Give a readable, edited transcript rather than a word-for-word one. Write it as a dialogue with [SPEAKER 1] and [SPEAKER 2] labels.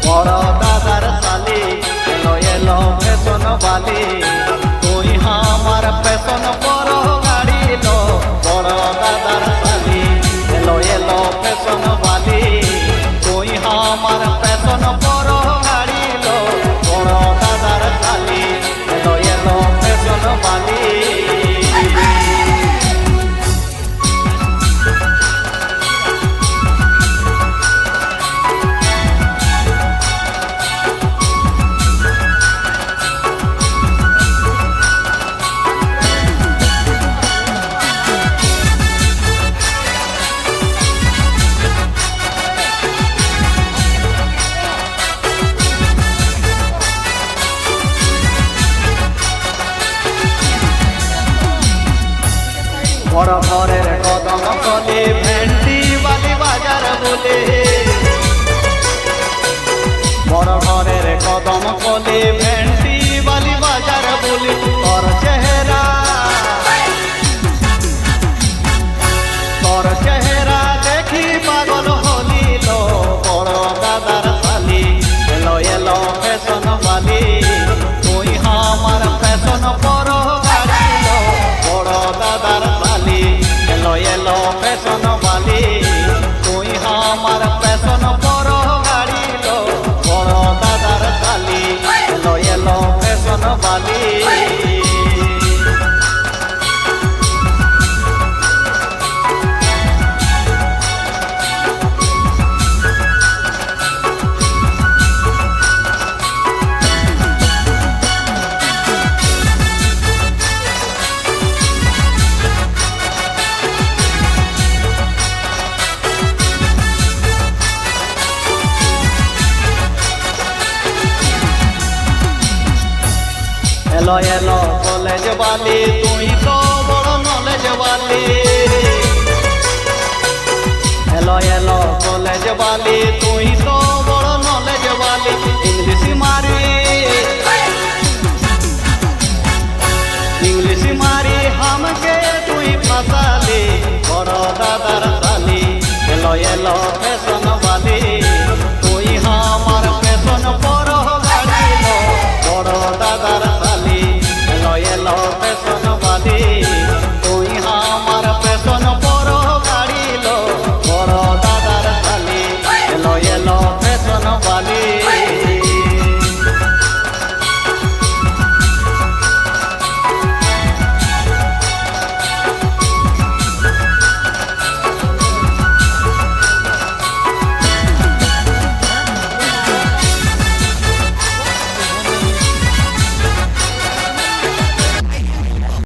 [SPEAKER 1] বড় দাদার শালি এলো এলো ফ্যাশন বালি তুই আমার ফ্যাশন বড় গাড়ি লো বড় দাদার শালি এলো এলো ফ্যাশন বালি তুই আমার ফ্যাশন বড় গাড়ি লো বড় দাদার শালি এলো এলো ফ্যাশন বালি বড় ঘরের কদম কলে ভেন্ডি বালি বাজার বলে বড় ঘরের কদম কলে ভেন্ডি বালি বাজার বলে তোর চেহারা দেখি পাগল হলিল বড় দাদার শালি এলো এলো ফ্যাশন বালি তুই আমার ফ্যাশন বড় গাড়ি লো বড় দাদার শালি এলো এলো ফ্যাশন বালি তুই আমার ফ্যাশন বড় গাড়ি লো বড় দাদার শালি এলো এলো ফ্যাশন বালি এলো এলো কলেজ বালি তুই তো বড় নলেজ বালি এলো এলো কলেজ বালি তুই তো বড় নলেজ বালি ইংলিশ মারি হামকে তুই ফাসালি বড় দাদার শালি এলো এলো ফ্যাশন